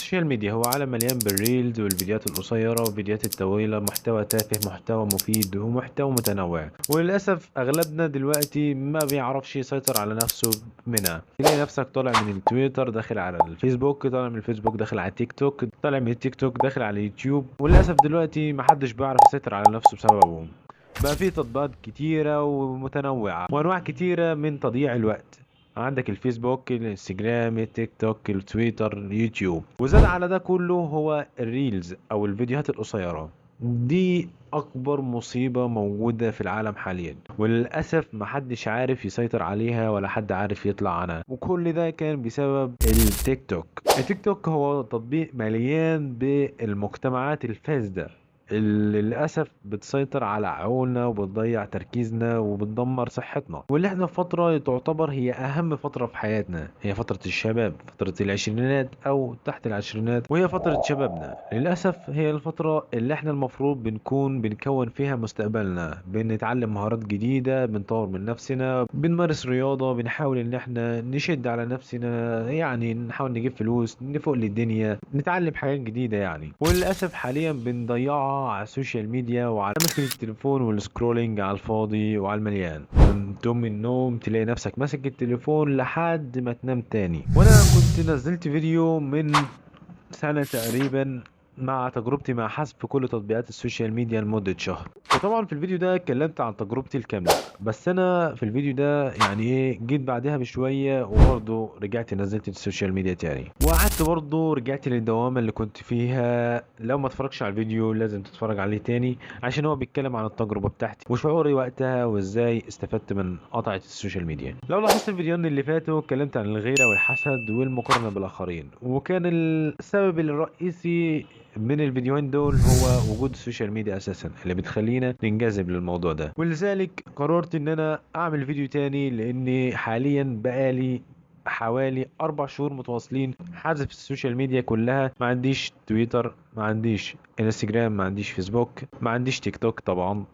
السوشيال ميديا هو عالم مليان بالريلز والفيديوهات القصيرة والفيديوهات الطويلة، محتوى تافه، محتوى مفيد ومحتوى متنوع. وللأسف أغلبنا دلوقتي ما بيعرفش يسيطر على نفسه منها. تلاقي نفسك طالع من التويتر داخل على الفيسبوك، طالع من الفيسبوك داخل على التيك توك، طالع من التيك توك داخل على اليوتيوب. وللأسف دلوقتي محدش بيعرف يسيطر على نفسه بسببهم. بقى في تطبيقات كتيرة ومتنوعة وأنواع كتيرة من تضييع الوقت. عندك الفيسبوك، الانستجرام، التيك توك، التويتر، اليوتيوب. وزاد على ده كله هو الريلز او الفيديوهات القصيرة. دي اكبر مصيبة موجودة في العالم حاليا، وللأسف محدش عارف يسيطر عليها ولا حد عارف يطلع عنها. وكل ده كان بسبب التيك توك. التيك توك هو تطبيق مليان بالمجتمعات الفاسدة اللي للأسف بتسيطر على عقولنا وبتضيع تركيزنا وبتدمر صحتنا، واللي احنا في فترة تعتبر هي أهم فترة في حياتنا. هي فترة الشباب، فترة العشرينات أو تحت العشرينات، وهي فترة شبابنا. للأسف هي الفترة اللي احنا المفروض بنكون فيها مستقبلنا، بنتعلم مهارات جديدة، بنطور من نفسنا، بنمارس رياضة، بنحاول ان احنا نشد على نفسنا، يعني نحاول نجيب فلوس، نفوق للدنيا، نتعلم حاجات جديدة يعني. وللأسف حاليا بنضيعها على السوشيال ميديا وعلى مسكة التليفون والسكرولينج على الفاضي وعلى المليان. تقوم من النوم تلاقي نفسك ماسك التليفون لحد ما تنام تاني. وانا كنت نزلت فيديو من سنة تقريبا مع تجربتي مع حذف كل تطبيقات السوشيال ميديا لمدة شهر. وطبعا في الفيديو ده اتكلمت عن تجربتي الكاملة، بس انا في الفيديو ده يعني ايه جيت بعدها بشوية وبرضه رجعت نزلت السوشيال ميديا تاني، وقعدت برضه رجعت للدوامة اللي كنت فيها. لو ما اتفرجش على الفيديو لازم تتفرج عليه تاني، عشان هو بيتكلم عن التجربة بتاعتي وشعوري وقتها وازاي استفدت من قطعة السوشيال ميديا. لو لاحظت الفيديوهين اللي فاتوا اتكلمت عن الغيرة والحسد والمقارنة بالآخرين، وكان السبب الرئيسي من الفيديوهين دول هو وجود السوشيال ميديا اساسا اللي بتخلينا ننجذب للموضوع ده. ولذلك قررت ان انا اعمل فيديو تاني، لاني حاليا بقالي حوالي 4 شهور متواصلين حذف السوشيال ميديا كلها. ما عنديش تويتر، ما عنديش انستجرام، ما عنديش فيسبوك، ما عنديش تيك توك.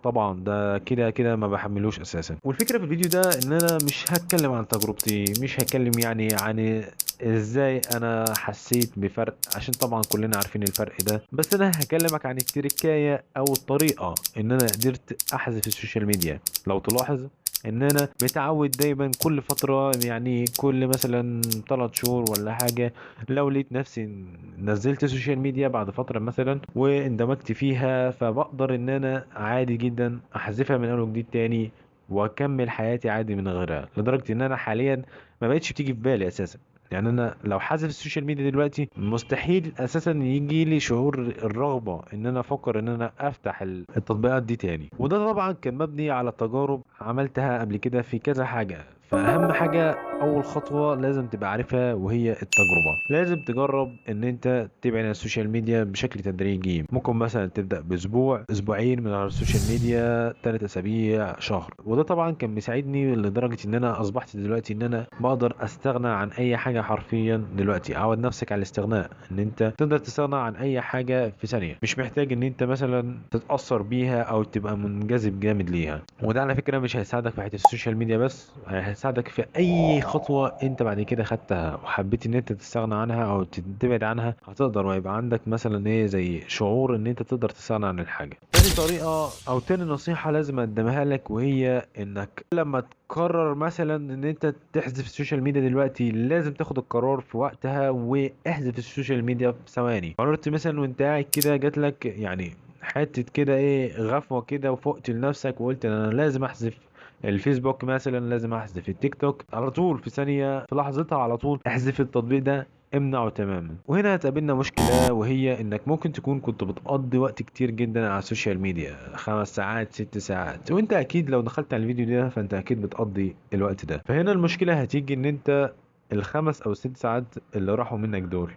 طبعا ده كده كده ما بحملوش اساسا. والفكره في الفيديو ده ان انا مش هتكلم عن تجربتي، مش هتكلم يعني عن ازاي انا حسيت بفرق، عشان طبعا كلنا عارفين الفرق ده. بس انا هكلمك عن التركاية او الطريقة ان انا قدرت احذف السوشيال ميديا. لو تلاحظ ان انا متعود دايما كل فترة، يعني كل مثلا 3 شهور ولا حاجة، لو لقيت نفسي نزلت السوشيال ميديا بعد فترة مثلا واندمجت فيها، فبقدر ان انا عادي جدا احذفها من اول وجديد تاني واكمل حياتي عادي من غيرها. لدرجة ان انا حاليا ما بقتش بتيجي في بالي اساسا. يعني انا لو حذف السوشيال ميديا دلوقتي مستحيل اساسا يجي لي شعور الرغبه ان انا افكر ان انا افتح التطبيقات دي تاني. وده طبعا كان مبني على تجارب عملتها قبل كده في كذا حاجه. فاهم حاجه، اول خطوه لازم تبقى عارفها وهي التجربه. لازم تجرب ان انت تبعد عن السوشيال ميديا بشكل تدريجي. ممكن مثلا تبدا باسبوع، اسبوعين من على السوشيال ميديا، 3 اسابيع، شهر. وده طبعا كان بيساعدني لدرجه ان انا اصبحت دلوقتي ان انا بقدر استغنى عن اي حاجه حرفيا. دلوقتي عود نفسك على الاستغناء، ان انت تقدر تستغنى عن اي حاجه في ثانيه. مش محتاج ان انت مثلا تتاثر بيها او تبقى منجذب جامد ليها. وده على فكره مش هيساعدك في حته السوشيال ميديا بس، هيساعدك في اي خطوه انت بعد كده خدتها وحبيت ان انت تستغنى عنها او تبعد عنها. هتقدر ويبقى عندك مثلا ايه زي شعور ان انت تقدر تستغنى عن الحاجه. تاني طريقه او تاني نصيحه لازم اقدمها لك، وهي انك لما تقرر مثلا ان انت تحذف السوشيال ميديا دلوقتي، لازم تاخد القرار في وقتها واحذف السوشيال ميديا في ثواني. قررت مثلا وانت قاعد كده جات لك يعني حتة كده ايه غفوة كده، وفقت لنفسك وقلت انا لازم احذف الفيسبوك مثلا، لازم احذف التيك توك، على طول في ثانية في لحظتها على طول احذف التطبيق ده، امنعه تماما. وهنا هتقابلنا مشكلة، وهي انك ممكن تكون كنت بتقضي وقت كتير جدا على السوشيال ميديا، 5 ساعات 6 ساعات، وانت اكيد لو دخلت على الفيديو ده فانت اكيد بتقضي الوقت ده. فهنا المشكلة هتيجي ان انت ال5 او 6 ساعات اللي راحوا منك دول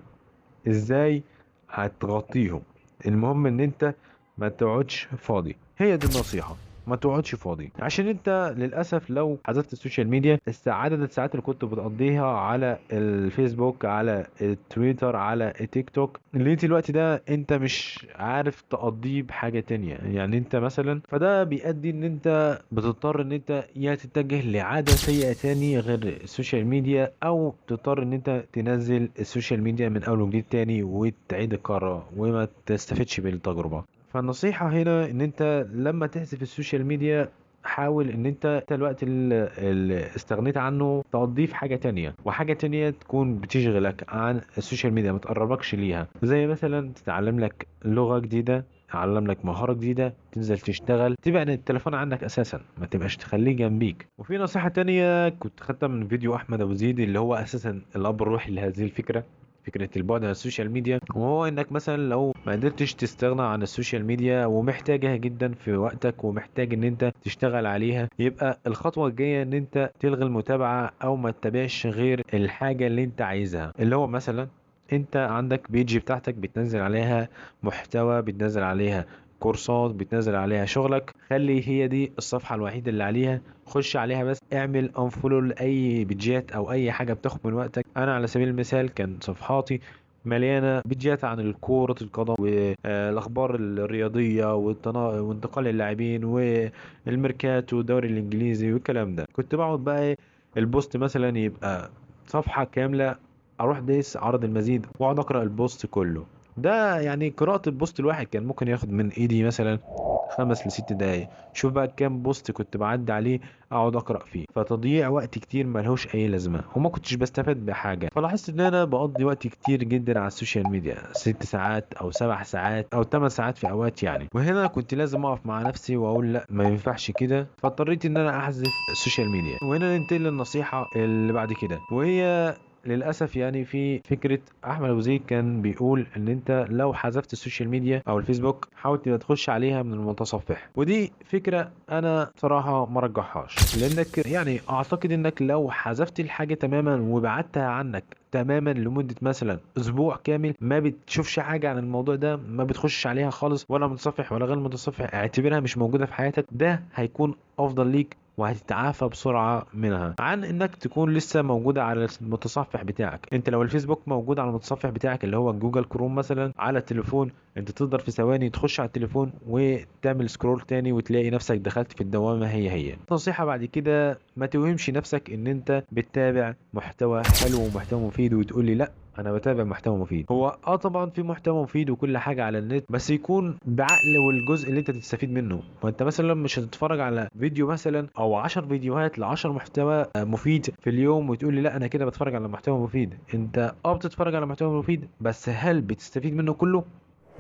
ازاي هتغطيهم. المهم ان انت ما تقعدش فاضي. هي دي النصيحة. ما تقعدش فاضي، عشان انت للاسف لو حذفت السوشيال ميديا عدد الساعات اللي كنت بتقضيها على الفيسبوك، على التويتر، على التيك توك، اللي انت الوقت ده انت مش عارف تقضيه بحاجة تانية. يعني انت مثلا فده بيؤدي ان انت بتضطر ان انت يا تتجه لعادة سيئة تاني غير السوشيال ميديا، او تضطر ان انت تنزل السوشيال ميديا من اول وجديد تاني وتعيد الكرة وما تستفدش بالتجربة. فالنصيحة هنا ان انت لما تحذف السوشيال ميديا حاول ان انت الوقت اللي استغنيت عنه تقضيه في حاجة تانية، وحاجة تانية تكون بتشغلك عن السوشيال ميديا ما تقربكش ليها، زي مثلا تتعلم لك لغة جديدة، تعلم لك مهارة جديدة، تنزل تشتغل، تبعد التليفون عنك اساسا، ما تبقاش تخليه جنبيك. وفي نصيحة تانية كنت خدتها من فيديو احمد ابو زيد اللي هو اساسا الاب الروحي لهذه الفكرة، فكرة البعد عن السوشيال ميديا، وهو انك مثلا لو ما قدرتش تستغنى عن السوشيال ميديا ومحتاجها جدا في وقتك ومحتاج ان انت تشتغل عليها، يبقى الخطوة الجاية ان انت تلغي المتابعة او ما تتابعش غير الحاجة اللي انت عايزها. اللي هو مثلا انت عندك بيجي بتاعتك بتنزل عليها محتوى، بتنزل عليها كورسات، بتنزل عليها شغلك، خلي هي دي الصفحة الوحيدة اللي عليها، خش عليها بس، اعمل انفولو لاي بيجات او اي حاجة بتاخد من وقتك. انا على سبيل المثال كان صفحاتي مليانة بيجات عن كرة القدم والاخبار الرياضية وانتقال اللاعبين والميركاتو والدوري الانجليزي والكلام ده. كنت بقعد بقى البوست مثلا يبقى صفحة كاملة، اروح دايس عرض المزيد واقعد اقرا البوست كله. ده يعني قراءة البوست الواحد كان ممكن ياخد من ايدي مثلا 5 ل6 دقايق. شوف بقى كام بوست كنت بعدي عليه اقعد اقرا فيه، فتضييع وقت كتير ملهوش اي لازمه وما كنتش بستفاد بحاجه. فلاحظت ان انا بقضي وقت كتير جدا على السوشيال ميديا، 6 ساعات او 7 ساعات او 8 ساعات في اوقات يعني. وهنا كنت لازم اقف مع نفسي واقول لا ما ينفعش كده، فاضطريت ان انا احذف السوشيال ميديا. وهنا ننتقل للنصيحه اللي بعد كده، وهي للاسف يعني في فكره احمد ابو زيد كان بيقول ان انت لو حذفت السوشيال ميديا او الفيسبوك حاول تبقى تخش عليها من المتصفح. ودي فكره انا صراحه ما رجحهاش، لانك يعني اعتقد انك لو حذفت الحاجه تماما وبعدتها عنك تماما لمدة مثلا اسبوع كامل، ما بتشوفش حاجة عن الموضوع ده، ما بتخش عليها خالص ولا متصفح ولا غير متصفح، اعتبرها مش موجودة في حياتك، ده هيكون افضل ليك وهتتعافى بسرعة منها عن انك تكون لسه موجودة على المتصفح بتاعك. انت لو الفيسبوك موجود على المتصفح بتاعك اللي هو جوجل كروم مثلا على التليفون، انت تقدر في ثواني تخش على التليفون وتعمل سكرول تاني وتلاقي نفسك دخلت في الدوامة هي. نصيحة بعد كده، ما توهمش نفسك ان انت بتتابع محتوى حلو ومحتوى مفيد وتقول لي لا انا بتابع محتوى مفيد. هو طبعا في محتوى مفيد وكل حاجه على النت، بس يكون بعقل والجزء اللي انت تستفيد منه. وانت مثلا مش هتتفرج على فيديو مثلا او 10 فيديوهات ل10 محتوى مفيد في اليوم وتقول لي لا انا كده بتفرج على محتوى مفيد. انت بتتفرج على محتوى مفيد، بس هل بتستفيد منه كله؟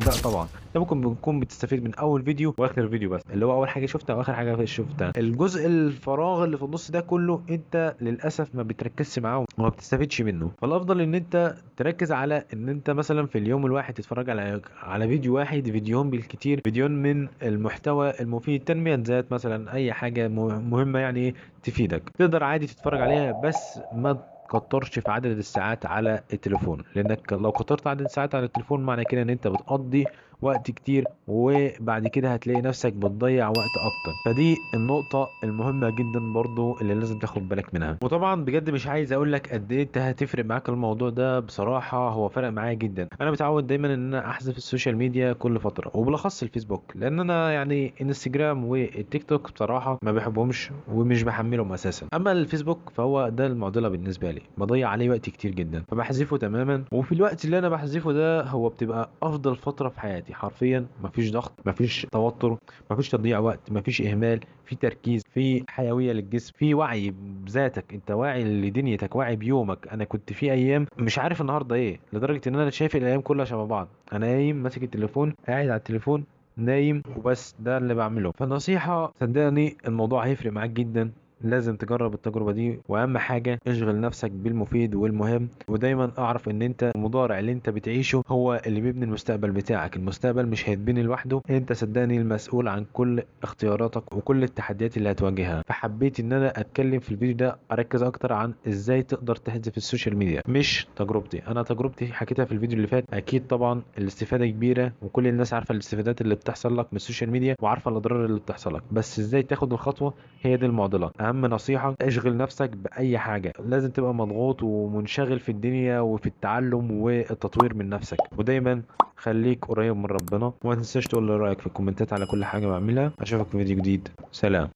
لا طبعا. انت ممكن بتكون بتستفيد من اول فيديو واخر فيديو بس، اللي هو اول حاجه شفتها واخر حاجه شفتها. الجزء الفراغ اللي في النص ده كله انت للاسف ما بتركزش معاه وما بتستفيدش منه. فالافضل ان انت تركز على ان انت مثلا في اليوم الواحد تتفرج على فيديو واحد، فيديوهين بالكتير، فيديوهين من المحتوى المفيد، تنميه ذات مثلا، اي حاجه مهمه يعني تفيدك، تقدر عادي تتفرج عليها، بس ما كترش في عدد الساعات على التليفون. لانك لو كترت عدد الساعات على التليفون معنى كده ان انت بتقضي وقت كتير، وبعد كده هتلاقي نفسك بتضيع وقت اكتر. فدي النقطة المهمة جدا برضو اللي لازم تاخد بالك منها. وطبعا بجد مش عايز اقول لك قد ايه انت هتفرق معاك الموضوع ده، بصراحة هو فرق معايا جدا. انا متعود دايما ان انا احذف السوشيال ميديا كل فترة، وبالاخص الفيسبوك، لان انا يعني انستجرام والتيك توك بصراحة ما بحبهمش ومش بحملهم اساسا. اما الفيسبوك فهو ده المعضلة بالنسبة لي، بضيع عليه وقت كتير جدا فبحذفه تماما. وفي الوقت اللي انا بحذفه ده هو بتبقى افضل فترة في حياتي حرفيا، مفيش ضغط، مفيش توتر، مفيش تضييع وقت، مفيش اهمال، في تركيز، في حيويه للجسم، في وعي بذاتك، انت واعي لدنيتك، واعي بيومك. انا كنت في ايام مش عارف النهارده ايه، لدرجه ان انا شايف الايام كلها شبه بعض، انا نايم ماسك التليفون قاعد على التليفون نايم وبس، ده اللي بعمله. فالنصيحه صدقني الموضوع هيفرق معاك جدا لازم تجرب التجربة دي. واهم حاجة اشغل نفسك بالمفيد والمهم، ودايما اعرف ان انت المضارع اللي انت بتعيشه هو اللي بيبني المستقبل بتاعك. المستقبل مش هيتبني لوحده، انت صدقني المسؤول عن كل اختياراتك وكل التحديات اللي هتواجهها. فحبيت ان انا اتكلم في الفيديو ده اركز اكتر عن ازاي تقدر تحذف السوشيال ميديا، مش تجربتي. انا تجربتي حكيتها في الفيديو اللي فات. اكيد طبعا الاستفادة كبيرة وكل الناس عارفة الاستفادات اللي بتحصل لك من السوشيال ميديا وعارفة الاضرار اللي بتحصل لك، بس ازاي تاخد الخطوة هي دي المعضلة. اهم نصيحة اشغل نفسك باي حاجة. لازم تبقى مضغوط ومنشغل في الدنيا وفي التعلم والتطوير من نفسك، ودايما خليك قريب من ربنا. وما تنساش تقول لي رأيك في الكومنتات على كل حاجة بعملها. اشوفك في فيديو جديد. سلام.